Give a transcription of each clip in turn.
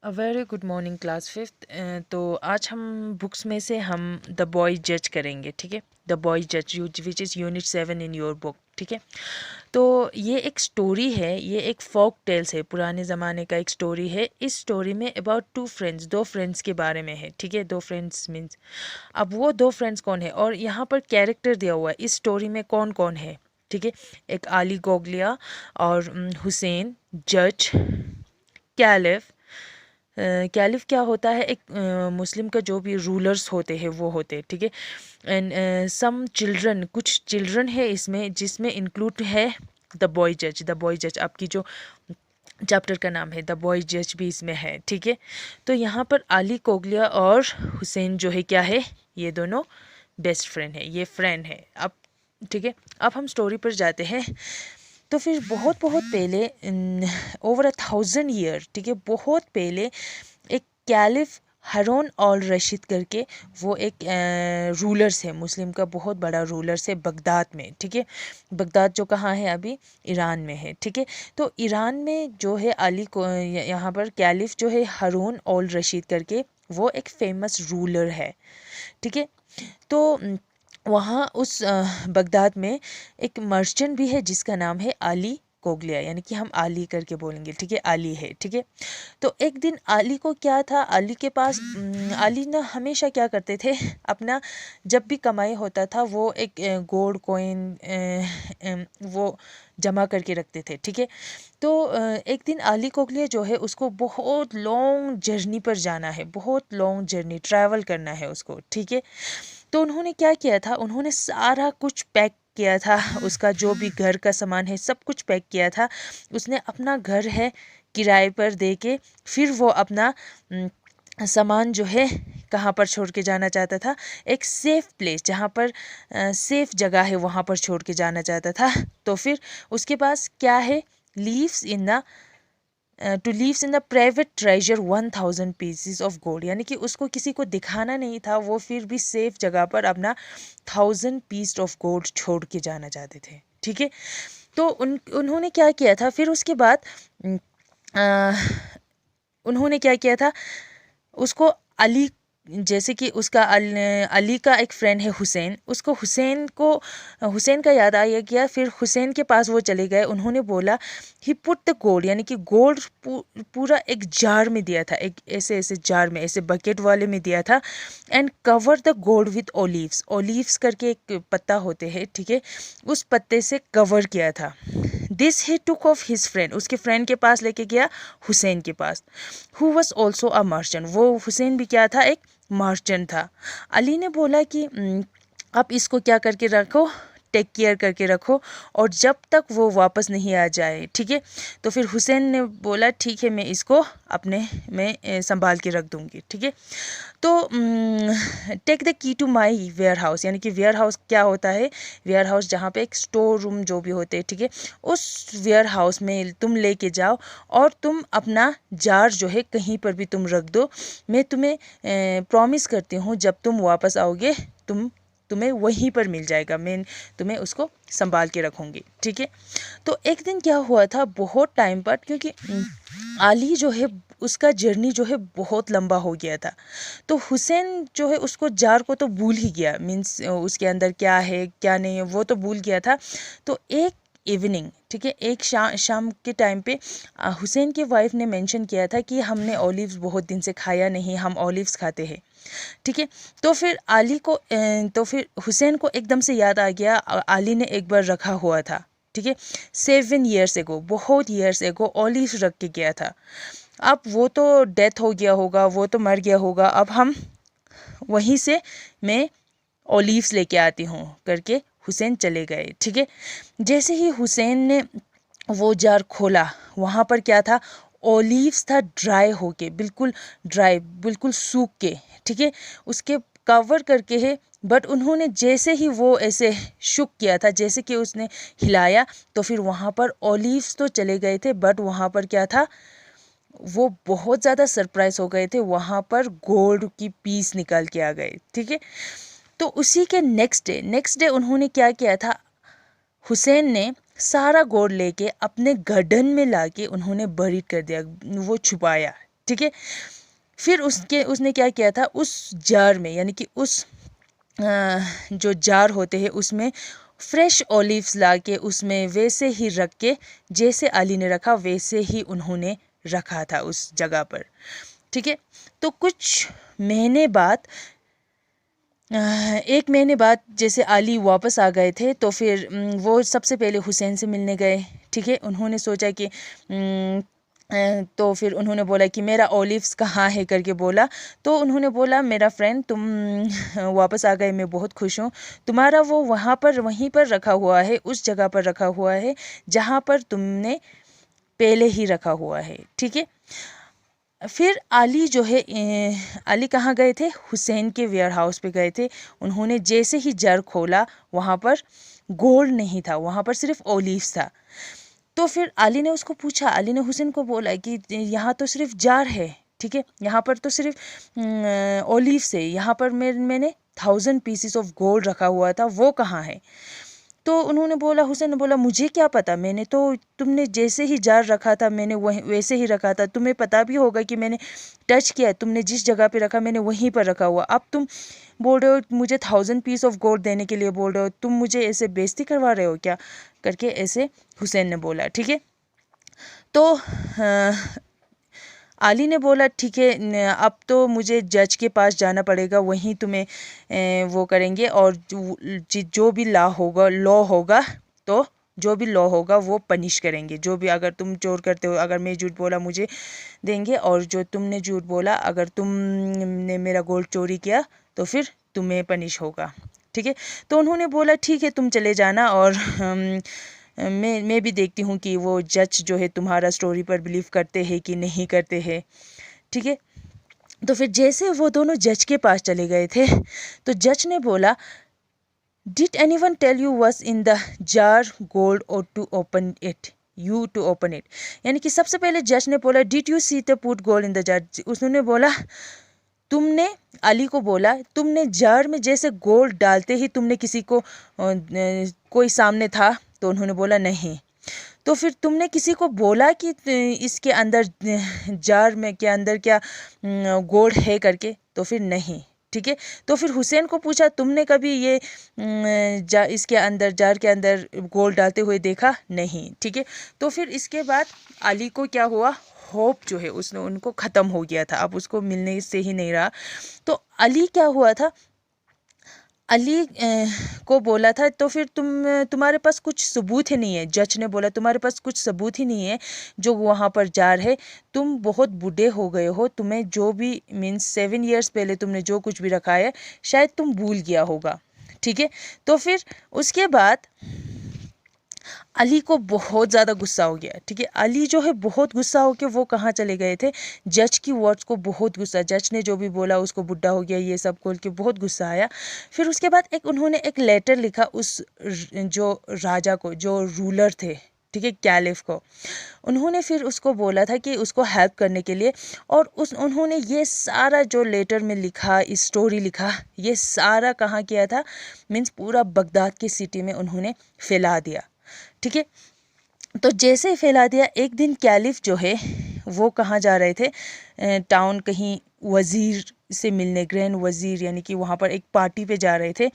अ very good morning class fifth. तो आज हम बुक्स में से हम द बॉय जज करेंगे, ठीक है। द बॉय जज which is unit 7 in your book, ठीक है। तो ये एक स्टोरी है, ये एक फोक टेल्स है, पुराने ज़माने का एक स्टोरी है। इस स्टोरी में अबाउट टू फ्रेंड्स, दो फ्रेंड्स के बारे में है, ठीक है। दो फ्रेंड्स मीन्स अब वो दो फ्रेंड्स कौन है और यहाँ पर कैरेक्टर दिया हुआ है इस स्टोरी में कौन कौन है, ठीक है। एक आली गोगलिया और हुसैन, जज, कैलिफ। कैलिफ क्या होता है, एक मुस्लिम का जो भी रूलर्स होते हैं वो होते हैं, ठीक है। एंड सम चिल्ड्रन, कुछ चिल्ड्रन है इसमें जिसमें इंक्लूड है द बॉय जज। द बॉय जज आपकी जो चैप्टर का नाम है, द बॉय जज भी इसमें है, ठीक है। तो यहाँ पर आली कोगलिया और हुसैन जो है क्या है, ये दोनों बेस्ट फ्रेंड है, ये फ्रेंड है। अब ठीक है, अब हम स्टोरी पर जाते हैं। तो फिर बहुत बहुत पहले, ओवर 1000 ईयर, ठीक है, बहुत पहले एक कैलिफ हारून ऑल रशीद करके, वो एक रूलर्स है, मुस्लिम का बहुत बड़ा रूलर्स है बगदाद में, ठीक है। बगदाद जो कहाँ है, अभी ईरान में है, ठीक है। तो ईरान में जो है अली को यहाँ पर कैलिफ जो है हारून ऑल रशीद करके, वो एक फेमस रूलर है, ठीक है। तो वहाँ उस बगदाद में एक मर्चेंट भी है जिसका नाम है आली कोगलिया, यानी कि हम आली करके बोलेंगे, ठीक है, आली है, ठीक है। तो एक दिन आली को क्या था, आली के पास आली ना हमेशा क्या करते थे, अपना जब भी कमाई होता था वो एक गोल्ड कॉइन वो जमा करके रखते थे, ठीक है। तो एक दिन आली कोगलिया जो है उसको बहुत लॉन्ग जर्नी पर जाना है, बहुत लॉन्ग जर्नी ट्रैवल करना है उसको, ठीक है। तो उन्होंने क्या किया था, उन्होंने सारा कुछ पैक किया था, उसका जो भी घर का सामान है सब कुछ पैक किया था। उसने अपना घर है किराए पर दे के, फिर वो अपना सामान जो है कहाँ पर छोड़ के जाना चाहता था, एक सेफ़ प्लेस जहाँ पर सेफ़ जगह है वहाँ पर छोड़ के जाना चाहता था। तो फिर उसके पास क्या है, leaves in the two leaves in the private treasure 1000 PCs of gold, यानी कि उसको किसी को दिखाना नहीं था, वो फिर भी सेफ जगह पर अपना 1000 पीस ऑफ गोल्ड छोड़ के जाना चाहते थे, ठीक है। तो उन्होंने क्या किया था, फिर उसके बाद उन्होंने क्या किया था, उसको अली, जैसे कि उसका अली का एक फ्रेंड है हुसैन, उसको हुसैन का याद आया गया, फिर हुसैन के पास वो चले गए। उन्होंने बोला ही पुट द गोल्ड, यानी कि गोल्ड पूरा एक जार में दिया था, एक ऐसे ऐसे जार में, ऐसे बकेट वाले में दिया था। And cover the gold with olives, olives करके एक पत्ता होते हैं, ठीक है, उस पत्ते से कवर किया था। This he took of his friend, उसके फ्रेंड के पास लेके गया, हुसैन के पास, who was also a merchant, वो हुसैन भी क्या था, एक मर्चेंट था। अली ने बोला कि आप इसको क्या करके रखो, टेक केयर करके रखो, और जब तक वो वापस नहीं आ जाए, ठीक है। तो फिर हुसैन ने बोला ठीक है, मैं इसको अपने में संभाल के रख दूँगी, ठीक है। तो take the key to my warehouse, यानी कि वेयर हाउस क्या होता है, वेयर हाउस जहाँ पे एक स्टोर रूम जो भी होते हैं, ठीक है, उस वेयर हाउस में तुम लेके जाओ और तुम अपना जार जो है कहीं पर भी तुम रख दो। मैं तुम्हें प्रॉमिस करती हूँ जब तुम वापस आओगे तुम्हें वहीं पर मिल जाएगा, मैं तुम्हें उसको संभाल के रखूँगी, ठीक है। तो एक दिन क्या हुआ था, बहुत टाइम पर, क्योंकि आली जो है उसका जर्नी जो है बहुत लंबा हो गया था, तो हुसैन जो है उसको जार को तो भूल ही गया, मीन्स उसके अंदर क्या है क्या नहीं है वो तो भूल गया था। तो एक इवनिंग, ठीक है, एक शाम के टाइम पे हुसैन की वाइफ ने मेंशन किया था कि हमने ऑलिव्स बहुत दिन से खाया नहीं, हम ऑलिव्स खाते हैं, ठीक है। तो फिर तो फिर हुसैन को एकदम से याद आ गया, आली ने एक बार रखा हुआ था, ठीक है, 7 ईयर्स एगो, बहुत ईयर्स एगो ऑलिव्स रख के गया था। अब वो तो डेथ हो गया होगा, वो तो मर गया होगा, अब हम वहीं से मैं ऑलिव्स लेके आती हूँ करके हुसैन चले गए, ठीक है। जैसे ही हुसैन ने वो जार खोला, वहाँ पर क्या था, ओलिव्स था, ड्राई होके, बिल्कुल ड्राई, बिल्कुल सूख के, ठीक है, उसके कवर करके है। बट उन्होंने जैसे ही वो ऐसे शुक किया था, जैसे कि उसने हिलाया, तो फिर वहाँ पर ओलिव्स तो चले गए थे, बट वहाँ पर क्या था, वो बहुत ज़्यादा सरप्राइज हो गए थे, वहाँ पर गोल्ड की पीस निकाल के आ गए, ठीक है। तो उसी के नेक्स्ट डे उन्होंने क्या किया था, हुसैन ने सारा गोल्ड लेके अपने गर्दन में लाके उन्होंने बरीड कर दिया, वो छुपाया, ठीक है। फिर उसने क्या किया था, उस जार में यानी कि उस जो जार होते हैं उसमें फ्रेश ऑलिव्स ला के उसमें वैसे ही रख के, जैसे अली ने रखा वैसे ही उन्होंने रखा था उस जगह पर। ठीक है। तो कुछ महीने बाद, 1 महीने बाद जैसे अली वापस आ गए थे, तो फिर वो सबसे पहले हुसैन से मिलने गए। ठीक है। उन्होंने सोचा कि तो फिर उन्होंने बोला कि मेरा ओलिव्स कहाँ है करके बोला। तो उन्होंने बोला मेरा फ्रेंड तुम वापस आ गए, मैं बहुत खुश हूँ। तुम्हारा वो वहीं पर रखा हुआ है, उस जगह पर रखा हुआ है जहाँ पर तुमने पहले ही रखा हुआ है। ठीक है। फिर अली जो है, अली कहाँ गए थे, हुसैन के वेयर हाउस पे गए थे। उन्होंने जैसे ही जार खोला, वहाँ पर गोल्ड नहीं था, वहाँ पर सिर्फ ओलिव्स था। तो फिर अली ने उसको पूछा, अली ने हुसैन को बोला कि यहाँ तो सिर्फ जार है। ठीक है। यहाँ पर तो सिर्फ ओलिव्स है, यहाँ पर मैंने 1000 पीसेस ऑफ गोल्ड रखा हुआ था, वो कहाँ है। तो उन्होंने बोला, हुसैन ने बोला मुझे क्या पता, मैंने तो तुमने जैसे ही जार रखा था मैंने वहीं वैसे ही रखा था, तुम्हें पता भी होगा कि मैंने टच किया, तुमने जिस जगह पे रखा मैंने वहीं पर रखा हुआ। अब तुम बोल रहे हो मुझे 1000 पीस ऑफ गोल्ड देने के लिए बोल रहे हो, तुम मुझे ऐसे बेइज्जती करवा रहे हो क्या करके ऐसे हुसैन ने बोला। ठीक है। तो अली ने बोला ठीक है, अब तो मुझे जज के पास जाना पड़ेगा, वहीं तुम्हें वो करेंगे, और जो भी लॉ होगा तो जो भी लॉ होगा वो पनिश करेंगे। जो भी, अगर तुम चोर करते हो, अगर मैं झूठ बोला मुझे देंगे, और जो तुमने झूठ बोला, अगर तुमने मेरा गोल्ड चोरी किया तो फिर तुम्हें पनिश होगा। ठीक है। तो उन्होंने बोला ठीक है तुम चले जाना, और मैं भी देखती हूँ कि वो जज जो है तुम्हारा स्टोरी पर बिलीव करते हैं कि नहीं करते हैं। ठीक है। तो फिर जैसे वो दोनों जज के पास चले गए थे, तो जज ने बोला did anyone tell you was in the jar gold और to open it, you to open it. यानी कि सबसे पहले जज ने बोला did you see the put gold in the jar. उसने बोला, तुमने अली को बोला तुमने जार में जैसे गोल्ड डालते ही तुमने किसी को कोई सामने था, तो उन्होंने बोला नहीं। तो फिर तुमने किसी को बोला कि इसके अंदर जार में के अंदर क्या गोल्ड है करके, तो फिर नहीं। ठीक है। तो फिर हुसैन को पूछा तुमने कभी ये इसके अंदर जार के अंदर गोल्ड डालते हुए देखा, नहीं। ठीक है। तो फिर इसके बाद अली को क्या हुआ, होप जो है उसने उनको ख़त्म हो गया था, अब उसको मिलने से ही नहीं रहा। तो अली क्या हुआ था, अली को बोला था तो फिर तुम्हारे पास कुछ सबूत ही नहीं है। जज ने बोला तुम्हारे पास कुछ सबूत ही नहीं है जो वहाँ पर जार है, तुम बहुत बूढ़े हो गए हो, तुम्हें जो भी मीन्स 7 ईयर्स पहले तुमने जो कुछ भी रखा है शायद तुम भूल गया होगा। ठीक है। तो फिर उसके बाद अली को बहुत ज़्यादा गुस्सा हो गया। ठीक है। अली जो है बहुत गुस्सा हो के वो कहाँ चले गए थे, जज की वर्ड्स को बहुत गुस्सा, जज ने जो भी बोला उसको बुढ़ा हो गया ये सब बोल के बहुत गुस्सा आया। फिर उसके बाद उन्होंने एक लेटर लिखा उस जो राजा को, जो रूलर थे, ठीक है, कैलिफ को। उन्होंने फिर उसको बोला था कि उसको हेल्प करने के लिए, और उन्होंने ये सारा जो लेटर में लिखा, इस स्टोरी लिखा, ये सारा कहाँ किया था, मीन्स पूरा बगदाद की सिटी में उन्होंने फैला दिया। ठीक है। तो जैसे ही फैला दिया, एक दिन कैलिफ जो है वो कहाँ जा रहे थे, टाउन कहीं वज़ीर से मिलने, ग्रैंड वज़ीर, यानी कि वहाँ पर एक पार्टी पे जा रहे थे।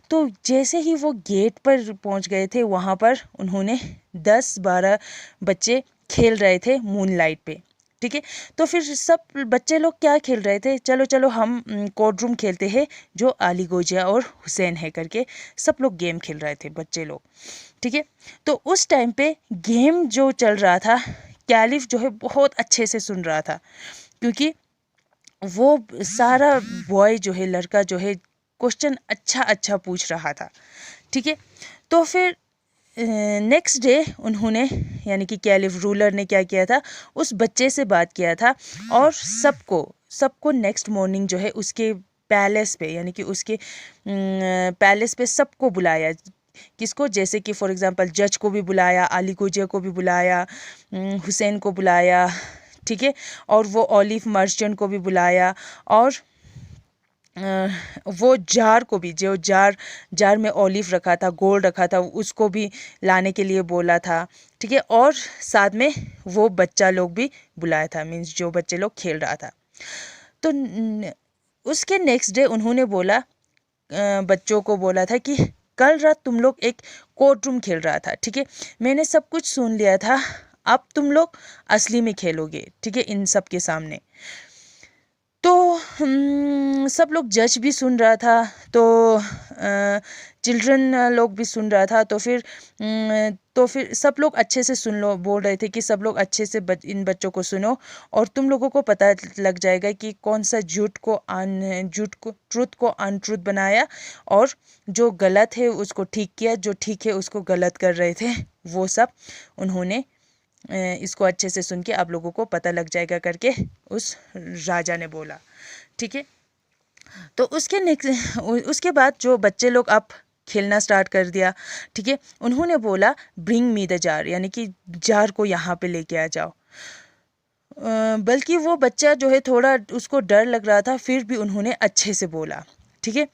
तो जैसे ही वो गेट पर पहुँच गए थे, वहाँ पर उन्होंने 10-12 बच्चे खेल रहे थे मूनलाइट पे। ठीक है। तो फिर सब बच्चे लोग क्या खेल रहे थे, चलो चलो हम कोर्ट रूम खेलते हैं, जो अली गोजिया और हुसैन है करके सब लोग गेम खेल रहे थे बच्चे लोग। ठीक है। तो उस टाइम पे गेम जो चल रहा था, कैलिफ जो है बहुत अच्छे से सुन रहा था, क्योंकि वो सारा बॉय जो है, लड़का जो है, क्वेश्चन अच्छा अच्छा पूछ रहा था। ठीक है। तो फिर नेक्स्ट डे उन्होंने, यानी कि कैलिफ रूलर ने क्या किया था, उस बच्चे से बात किया था, और सबको नेक्स्ट मॉर्निंग जो है उसके पैलेस पे, यानी कि उसके पैलेस पे सबको बुलाया। किसको, जैसे कि फॉर एग्जांपल जज को भी बुलाया, अली गोजिया को भी बुलाया, हुसैन को बुलाया। ठीक है। और वो ऑलिव मर्चेंट को भी बुलाया, और वो जार को भी, जो जार में ऑलिव रखा था, गोल्ड रखा था, उसको भी लाने के लिए बोला था। ठीक है, और साथ में वो बच्चा लोग भी बुलाया था, मीन्स जो बच्चे लोग खेल रहा था। तो उसके नेक्स्ट डे उन्होंने बोला, बच्चों को बोला था कि कल रात तुम लोग एक कोर्ट रूम खेल रहा था, ठीक है, मैंने सब कुछ सुन लिया था, अब तुम लोग असली में खेलोगे, ठीक है, इन सब के सामने। तो सब लोग जज भी सुन रहा था, तो चिल्ड्रन लोग भी सुन रहा था, तो फिर सब लोग अच्छे से सुन लो, बोल रहे थे कि सब लोग अच्छे से इन बच्चों को सुनो, और तुम लोगों को पता लग जाएगा कि कौन सा ट्रुथ को अनट्रुथ बनाया, और जो गलत है उसको ठीक किया, जो ठीक है उसको गलत कर रहे थे, वो सब उन्होंने इसको अच्छे से सुन के आप लोगों को पता लग जाएगा करके उस राजा ने बोला, ठीक है। तो उसके बाद जो बच्चे लोग अब खेलना स्टार्ट कर दिया, ठीक है, उन्होंने बोला ब्रिंग मी द जार, यानी कि जार को यहाँ पे लेके आ जाओ। बल्कि वो बच्चा जो है थोड़ा उसको डर लग रहा था, फिर भी उन्होंने अच्छे से बोला, ठीक है।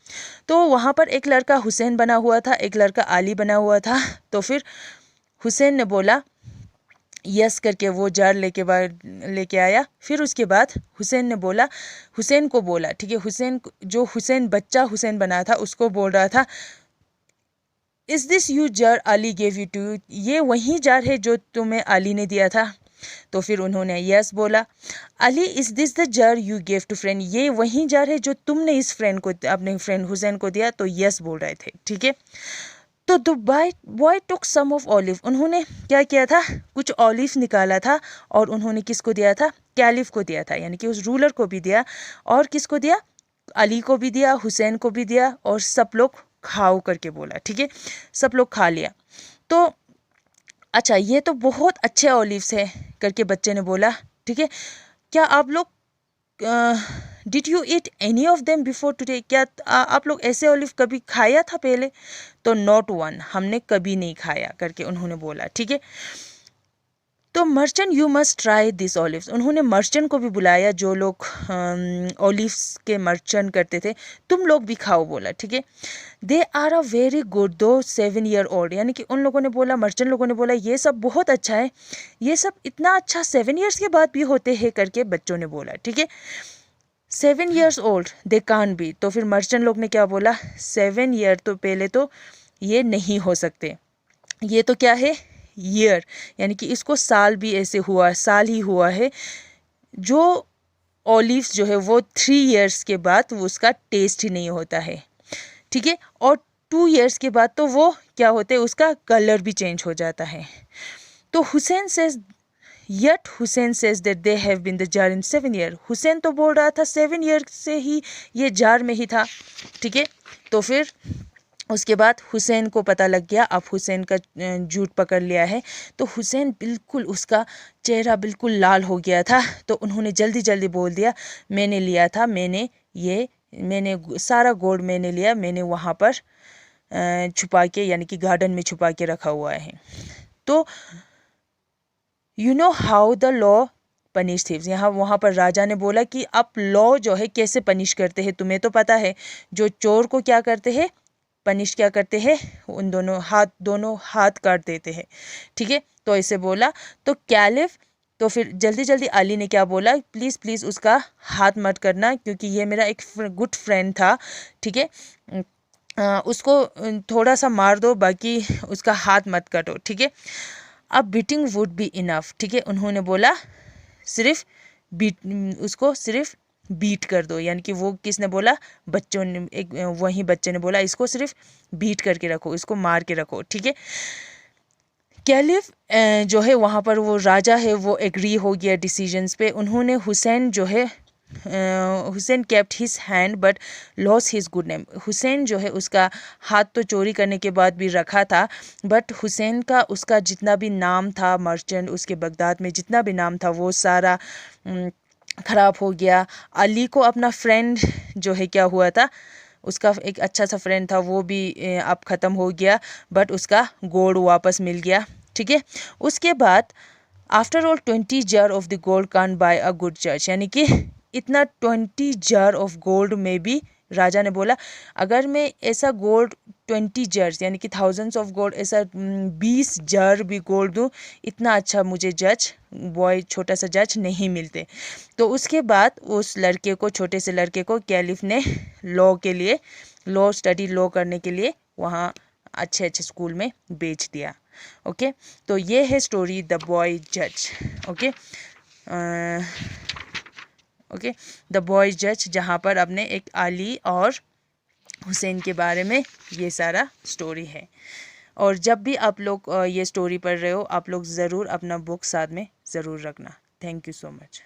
तो वहाँ पर एक लड़का हुसैन बना हुआ था, एक लड़का अली बना हुआ था। तो फिर हुसैन ने बोला यस करके वो जार लेके आया। फिर उसके बाद हुसैन को बोला, ठीक है, हुसैन बच्चा हुसैन बना था, उसको बोल रहा था is this you jar Ali gave you to you, ये वही जार है जो तुम्हें अली ने दिया था। तो फिर उन्होंने यस बोला। Ali is this the jar you gave to friend, ये वही जार है जो तुमने इस फ्रेंड को, अपने फ्रेंड हुसैन को दिया। तो यस बोल रहे थे, ठीक है। तो the boy took some of olive, उन्होंने क्या किया था, कुछ ऑलिव निकाला था, और उन्होंने किसको दिया था, कैलिफ को दिया था, यानी कि उस रूलर को भी दिया, और किसको दिया, अली को भी दिया, हुसैन को भी दिया, और सब लोग खाओ करके बोला, ठीक है, सब लोग खा लिया। तो अच्छा ये तो बहुत अच्छे ऑलिव्स है करके बच्चे ने बोला, ठीक है, क्या आप लोग did you eat any of them before today, क्या आप लोग ऐसे ऑलिव कभी खाया था पहले। तो नॉट वन, हमने कभी नहीं खाया करके उन्होंने बोला, ठीक है। तो merchant you must try this olives, उन्होंने मर्चेंट को भी बुलाया, जो लोग ऑलिव्स के मर्चेंट करते थे, तुम लोग भी खाओ बोला, ठीक है। They are a very good दो 7 ईयर ओल्ड, यानी कि उन लोगों ने बोला, मर्चेंट लोगों ने बोला ये सब बहुत अच्छा है, ये सब इतना अच्छा 7 ईयर्स के बाद भी होते हैं करके बच्चों ने बोला, ठीक है। 7 years old they can be, तो फिर मर्चेंट लोग ने क्या बोला, 7 ईयर तो पहले तो ये नहीं हो सकते, ये तो क्या है ईयर, यानी कि इसको साल भी ऐसे हुआ, साल ही हुआ है, जो ऑलिव्स जो है वो 3 ईयर्स के बाद वो उसका टेस्ट ही नहीं होता है, ठीक है, और 2 ईयर्स के बाद तो वो क्या होते हैं, उसका कलर भी चेंज हो जाता है। तो Hussain says that they have been the jar in 7 year, Hussain तो बोल रहा था 7 ईयर से ही ये जार में ही था, ठीक है। तो फिर उसके बाद हुसैन को पता लग गया, अब हुसैन का झूठ पकड़ लिया है। तो हुसैन बिल्कुल, उसका चेहरा बिल्कुल लाल हो गया था। तो उन्होंने जल्दी जल्दी बोल दिया, मैंने लिया था, मैंने सारा गोल्ड मैंने लिया, मैंने वहाँ पर छुपा के, यानी कि गार्डन में छुपा के रखा हुआ है। तो you know how the law punish thieves, यहाँ वहाँ पर राजा ने बोला कि आप लॉ जो है कैसे पनिश करते हैं, तुम्हें तो पता है, जो चोर को क्या करते हैं, पनिश क्या करते हैं, उन दोनों हाथ काट देते हैं, ठीक है। तो ऐसे बोला। तो कैलिफ, तो फिर जल्दी जल्दी अली ने क्या बोला, प्लीज़ प्लीज़ उसका हाथ मत करना, क्योंकि ये मेरा एक गुड फ्रेंड था, ठीक है, उसको थोड़ा सा मार दो, बाकी उसका हाथ मत काटो, ठीक है। अब बीटिंग वुड बी इनफ, ठीक है, उन्होंने बोला सिर्फ उसको सिर्फ बीट कर दो, यानी कि वो किसने बोला, बच्चों ने, एक वही बच्चे ने बोला इसको सिर्फ बीट करके रखो, इसको मार के रखो, ठीक है। कैलिफ जो है वहाँ पर वो राजा है, वो एग्री हो गया डिसीजंस पे। उन्होंने Hussain kept his hand but loss his good name, Hussain जो है उसका हाथ तो चोरी करने के बाद भी रखा था, बट हुसैन का उसका जितना भी नाम था मर्चेंट, उसके बगदाद में जितना भी नाम था वो सारा ख़राब हो गया। अली को अपना फ्रेंड जो है क्या हुआ था, उसका एक अच्छा सा फ्रेंड था, वो भी अब ख़त्म हो गया, बट उसका गोल्ड वापस मिल गया, ठीक है। उसके बाद after all 20 jar of the gold can by a good जज, यानी कि इतना 20 जार ऑफ गोल्ड में भी राजा ने बोला अगर मैं ऐसा गोल्ड 20 जर्स यानी कि थाउजेंड्स ऑफ गोल्ड ऐसा 20 जर भी गोल्ड दूँ, इतना अच्छा मुझे जज बॉय छोटा सा जज नहीं मिलते। तो उसके बाद उस लड़के को, छोटे से लड़के को कैलिफ ने लॉ के लिए, लॉ करने के लिए वहाँ अच्छे अच्छे स्कूल में भेज दिया। ओके, तो ये है स्टोरी द बॉय जज। ओके ओके, द बॉय जज, जहाँ पर आपने एक अली और हुसैन के बारे में ये सारा स्टोरी है। और जब भी आप लोग ये स्टोरी पढ़ रहे हो, आप लोग ज़रूर अपना बुक साथ में ज़रूर रखना। Thank you so much.